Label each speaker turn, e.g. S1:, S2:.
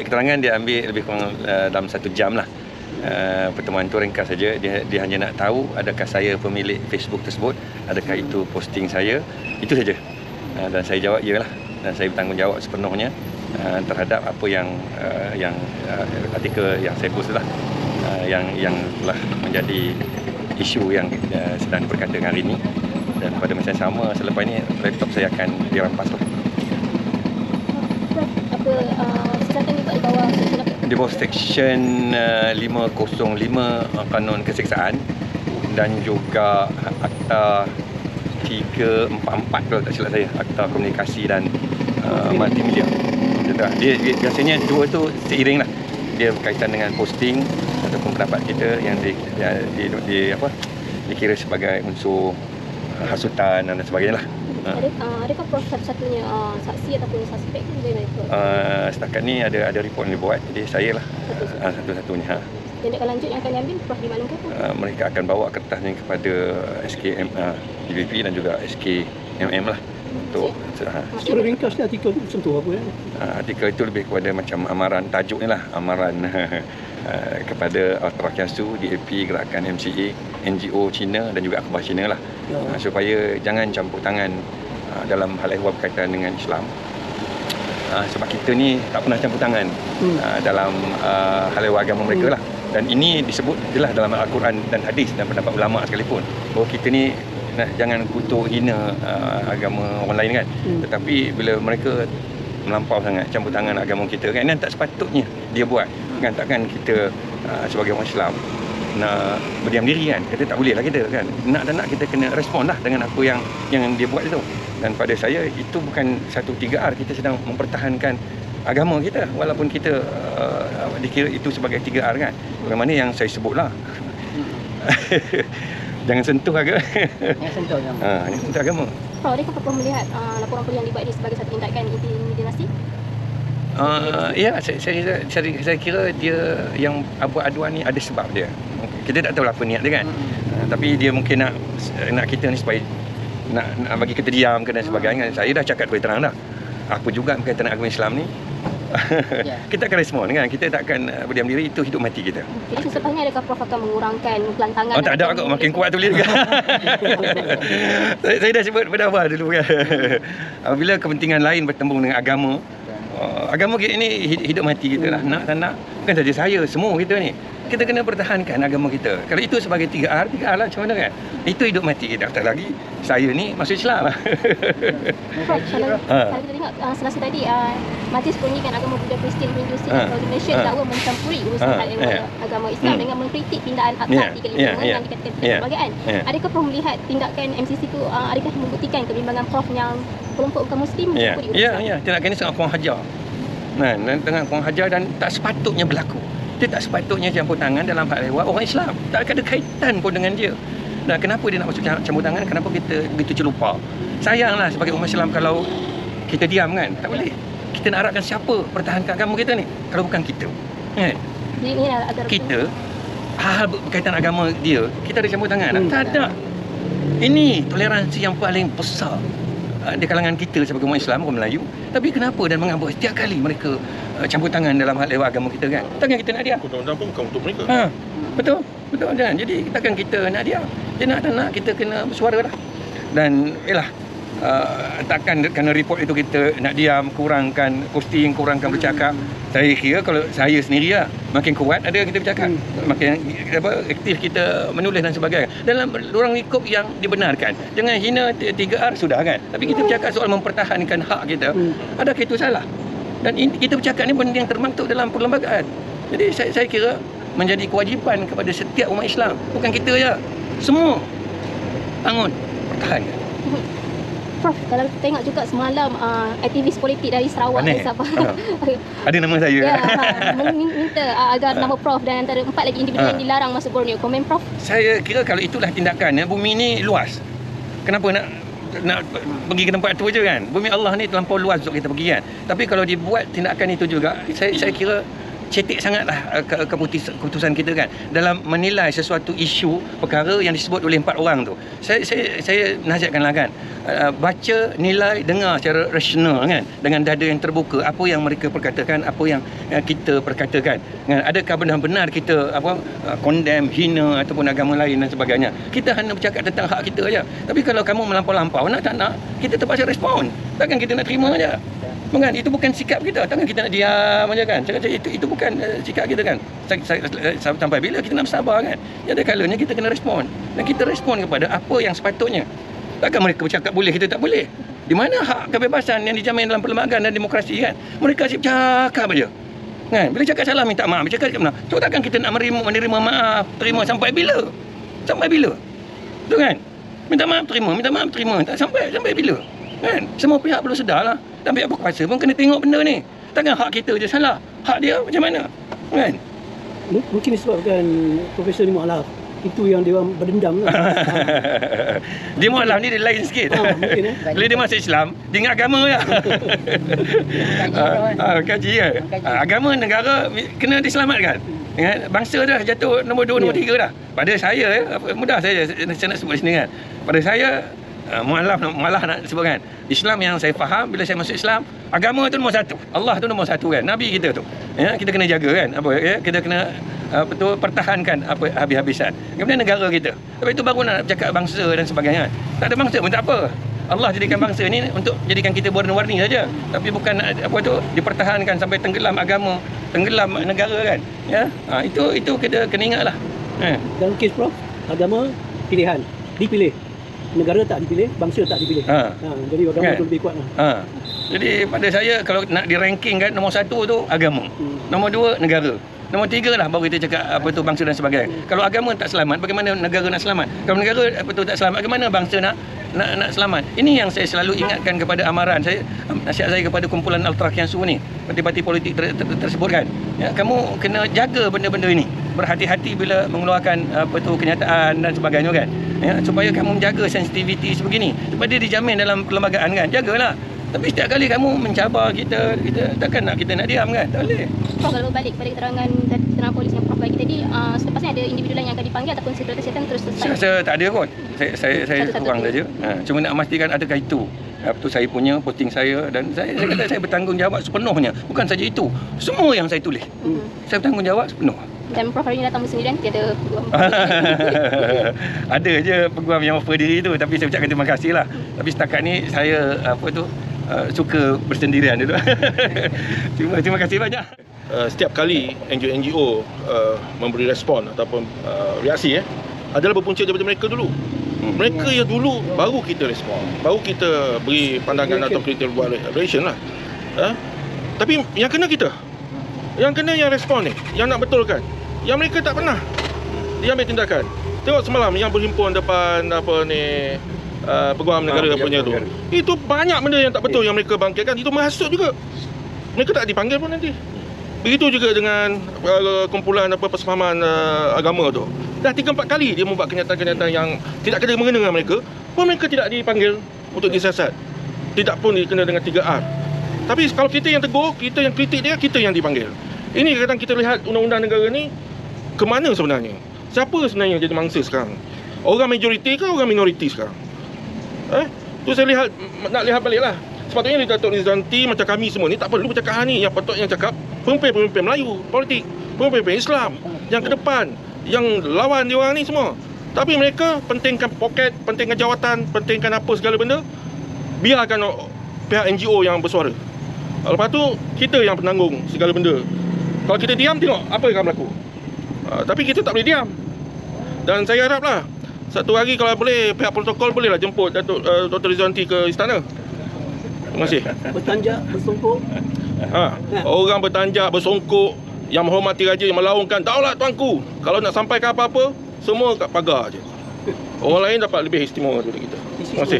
S1: Keterangan dia ambil lebih kurang dalam 1 jam lah. Pertemuan itu ringkas saja. Dia hanya nak tahu adakah saya pemilik Facebook tersebut, adakah itu posting saya, itu saja. Dan saya jawab iyalah, dan saya bertanggungjawab sepenuhnya terhadap apa yang artikel yang saya post lah, yang telah menjadi isu yang sedang diperkatakan hari ini. Dan pada masa yang sama, selepas ini laptop saya akan dirampas.
S2: Apa silakan juga di bawah
S1: Section 505 Kanun Keseksaan dan juga Akta 344 kalau tak silap saya, Akta Komunikasi dan Multimedia. Dia biasanya dua tu seiring lah. Dia berkaitan dengan posting ataupun pendapat kita yang dikira sebagai unsur hasutan dan sebagainya lah.
S2: Adakah Prof satu-satunya saksi ataupun suspek itu?
S1: Setakat ni ada report yang dibuat, jadi saya lah satu-satunya.
S2: Tindakan lanjut yang akan diambil, Prof dimaklumkan?
S1: Mereka akan bawa kertasnya kepada SKM DVP dan juga SKMM lah. Untuk
S3: secara ringkas ni artikel itu sentuh apa ya?
S1: Artikel itu lebih kepada macam amaran, tajuknya lah amaran kepada Ultra-Kiasu, DAP, Gerakan MCA, NGO Cina dan juga akhbar Cina lah, supaya jangan campur tangan dalam hal ehwal berkaitan dengan Islam. Sebab kita ni tak pernah campur tangan dalam hal ehwal agama mereka lah. Dan ini disebut jelas dalam Al-Quran dan hadis dan pendapat ulama sekalipun, bahawa kita ni jangan kutuk hina agama orang lain kan. Tetapi bila mereka melampau sangat campur tangan agama kita kan, dan tak sepatutnya dia buat kan. Takkan kita sebagai orang Islam nak berdiam diri kan, kita tak boleh lah kita kan, nak dan nak kita kena respon lah dengan apa yang dia buat itu. Dan pada saya itu bukan satu 3R, kita sedang mempertahankan agama kita walaupun kita dikira itu sebagai 3R kan. Bagaimana yang saya sebut lah jangan sentuh agama.
S3: Jangan sentuh agama.
S1: Jangan sentuh agama.
S2: Prof, adakah Prof melihat laporan yang dibuat ini sebagai satu tindakan intimidasi?
S1: Ya, saya kira dia yang buat aduan ni ada sebab dia. Kita tak tahu apa niat dia kan. Tapi dia mungkin nak kita ni supaya nak bagi kita diam ke dan sebagainya. Saya dah cakap terang dah. Apa juga berkaitan dengan agama Islam ni. Kita akan respon kan. Kita tak akan berdiam diri, itu hidup mati kita.
S2: Jadi sesepatnya adakah Prof akan mengurangkan pelantangan?
S1: Tak ada agak makin kuat tu boleh juga. saya dah sebut pada awal dulu kan. Bila kepentingan lain bertembung dengan agama, agama kita ini hidup mati kita lah. Nak tak nak, bukan saja saya, semua kita ni, kita kena pertahankan agama kita. Kalau itu sebagai 3R lah macam mana kan. Itu hidup mati kita. Tak lagi saya ni masuk Islam lah.
S2: Prof, kalau kita tengok selasa tadi Majlis Perundingan Agama Buddha Kristian Hindu Sikh atau Malaysia dakwa mencampuri urusan agama Islam dengan mengkritik pindaan Akta 355 yang dikatakan tidak perlembagaan. Adakah Prof melihat tindakan MCC itu adakah membuktikan kebimbangan Prof yang kelompok bukan Muslim mencampuri urusan?
S1: Ya, tindakan ini sangat kurang hajar. Dengan kurang hajar dan tak sepatutnya berlaku. Dia tak sepatutnya campur tangan dalam hal ehwal orang Islam. Tak ada kaitan pun dengan dia. Dan kenapa dia nak masuk campur tangan? Kenapa kita begitu celupa? Sayanglah sebagai umat Islam kalau kita diam kan. Tak boleh. Kita nak harapkan siapa pertahankan agama kita ni kalau bukan kita kan? Kita hal berkaitan agama dia, kita ada campur tangan? Tak ada. Ini toleransi yang paling besar di kalangan kita sebagai umat Islam, orang Melayu. Tapi kenapa dan mengapa setiap kali mereka campur tangan dalam hal ehwal agama kita kan? Takkan kita nak diam?
S4: Undang-undang pun bukan untuk mereka.
S1: Betul kan? Jadi takkan kita nak diam? Dia nak tak nak, kita kena bersuara lah. Dan yalah, takkan kerana report itu kita nak diam, kurangkan posting, kurangkan bercakap. Saya kira kalau saya sendiri lah, makin kuat ada kita bercakap, makin aktif kita menulis dan sebagainya dalam ruang lingkup yang dibenarkan. Jangan hina 3R sudah kan, tapi kita bercakap soal mempertahankan hak kita. Adakah itu salah? Dan kita bercakap ni benda yang termaktub dalam perlembagaan. Jadi saya kira menjadi kewajipan kepada setiap umat Islam, bukan kita je, semua bangun, pertahankan.
S2: Prof, kalau kita tengok juga semalam aktivis politik dari Sarawak dan Sabah
S1: ada nama saya.
S2: Ya, minta agar nama Prof dan antara 4 lagi individu yang dilarang masuk Borneo. Komen Prof?
S1: Saya kira kalau itulah tindakan, bumi ni luas. Kenapa nak pergi ke tempat tu je kan? Bumi Allah ni terlampau luas untuk kita pergi kan. Tapi kalau dibuat tindakan itu juga, saya kira cetek sangatlah keputusan kita kan dalam menilai sesuatu isu perkara yang disebut oleh 4 orang tu. Saya nasihatkanlah kan, baca, nilai, dengar secara rasional kan, dengan dada yang terbuka apa yang mereka perkatakan, apa yang kita perkatakan kan. Adakah benar-benar kita condemn, hina ataupun agama lain dan sebagainya. Kita hanya bercakap tentang hak kita aja. Tapi kalau kamu melampau-lampau, nak tak nak, kita terpaksa respon. Takkan kita nak terima aja. Kan, itu bukan sikap kita. Takkan kita nak diam aja kan. Cakap itu bukan sikap kita kan. Sampai bila kita nak bersabar kan. Ada kalanya kita kena respon. Dan kita respon kepada apa yang sepatutnya. Takkan mereka bercakap boleh, kita tak boleh. Di mana hak kebebasan yang dijamin dalam perlembagaan dan demokrasi kan. Mereka asyik cakap aja. Kan? Bila cakap salah minta maaf, cakap benar. So takkan kita nak menerima maaf, terima sampai bila? Sampai bila? Betul kan? Minta maaf terima. Tak sampai bila? Kan? Semua pihak perlu sedarlah. Dan pihak berkuasa pun kena tengok benda ni. Takkan hak kita je salah, hak dia macam mana? Kan?
S3: Mungkin disebabkan Profesor ni mualaf. Itu yang dia orang berdendam lah.
S1: Dia mualaf ni dia lain sikit.
S3: Mungkin
S1: Bila dia masuk Islam, dia ingat agama je. Kaji kan? Agama negara kena diselamatkan. Bangsa dah jatuh nombor 2, nombor 3 dah. Pada saya, mudah saya nak sebut sini kan. Pada saya, mualaf nak sebut kan. Islam yang saya faham bila saya masuk Islam, agama tu nombor 1. Allah tu nombor 1 kan. Nabi kita tu. Ya, kita kena jaga kan. Kita kena pertahankan habis-habisan. Kemudian negara kita. Tapi itu baru nak bercakap bangsa dan sebagainya. Tak ada bangsa pun tak apa. Allah jadikan bangsa ni untuk jadikan kita berwarna-warni saja. Tapi bukan dipertahankan sampai tenggelam agama, tenggelam negara kan. Ya. Itu kita kena ingatlah.
S3: Dalam kes Prof, agama pilihan, dipilih. Negara tak dipilih, bangsa tak dipilih. Jadi agama tu lebih kuat lah.
S1: Jadi pada saya kalau nak di ranking kan, nombor 1 tu agama. Nombor 2 negara. Nombor 3 lah baru kita cakap bangsa dan sebagainya. Kalau agama tak selamat, bagaimana negara nak selamat? Kalau negara tak selamat, bagaimana bangsa nak selamat? Ini yang saya selalu ingatkan kepada amaran saya, nasihat saya kepada kumpulan Al-Tarakiansu ni, parti-parti politik tersebut kan. Ya, kamu kena jaga benda-benda ini. Berhati-hati bila mengeluarkan kenyataan dan sebagainya kan. Ya, supaya kamu menjaga sensitiviti sebegini. Supaya dia dijamin dalam perlembagaan kan. Jagalah. Tapi setiap kali kamu mencabar kita takkan kita nak diam kan? Tak boleh.
S2: Prof, kalau balik pada keterangan polis yang Prof bagi tadi, selepasnya ada individu lain yang akan dipanggil ataupun sekretariat kesihatan terus selesai?
S1: Saya rasa tak ada kot. Saya kurang saja. Cuma nak memastikan adakah itu. Itu saya punya posting saya dan saya kata saya bertanggungjawab sepenuhnya. Bukan saja itu. Semua yang saya tulis. Saya bertanggungjawab sepenuh.
S2: Dan Prof hari ini datang bersendirian, tiada peguam.
S1: Ada je peguam yang offer diri tu, tapi saya ucapkan terima kasih lah. Tapi setakat ni saya suka bersendirian dulu. Terima kasih banyak.
S4: Setiap kali NGO memberi respon ataupun reaksi adalah berpunca daripada mereka dulu. Mereka yang dulu baru kita respon, baru kita beri pandangan atau kita buat reaction lah. Tapi yang kena kita, yang kena yang respon ni, yang nak betulkan. Yang mereka tak pernah dia ambil tindakan. Tengok semalam yang berhimpun depan peguam negara punya tu. Itu banyak benda yang tak betul yang mereka bangkitkan. Itu menghasut juga. Mereka tak dipanggil pun nanti. Begitu juga dengan kumpulan persefahaman agama tu. Dah 3-4 kali dia membuat kenyataan-kenyataan yang tidak kena mengena dengan mereka, pun mereka tidak dipanggil untuk disiasat. Tidak pun dikena dengan 3R. Tapi kalau kita yang tegur, kita yang kritik dia, kita yang dipanggil. Ini kadang kita lihat undang-undang negara ni ke mana sebenarnya? Siapa sebenarnya jadi mangsa sekarang? Orang majoriti ke orang minoriti sekarang? Tu saya nak lihat baliklah. Sepatutnya Datuk Nizanti macam kami semua ni tak perlu bercakap ni. Yang patutnya cakap pemimpin-pemimpin Melayu, politik, pemimpin Islam yang ke depan, yang lawan dia orang ni semua. Tapi mereka pentingkan poket, pentingkan jawatan, pentingkan apa segala benda. Biarkan pihak NGO yang bersuara. Lepas tu kita yang penanggung segala benda. Kalau kita diam, tengok apa yang akan berlaku. Tapi kita tak boleh diam. Dan saya haraplah satu hari kalau boleh pihak protokol bolehlah jemput Datuk Dr. Rizwanti ke istana. Terima kasih.
S3: Bertanjak, bersongkok.
S4: Orang bertanjak, bersongkok, yang menghormati raja, yang melaungkan, "Daulat tuanku." Kalau nak sampaikan apa-apa, semua kat pagar je. Orang lain dapat lebih istimewa daripada kita. Terima kasih.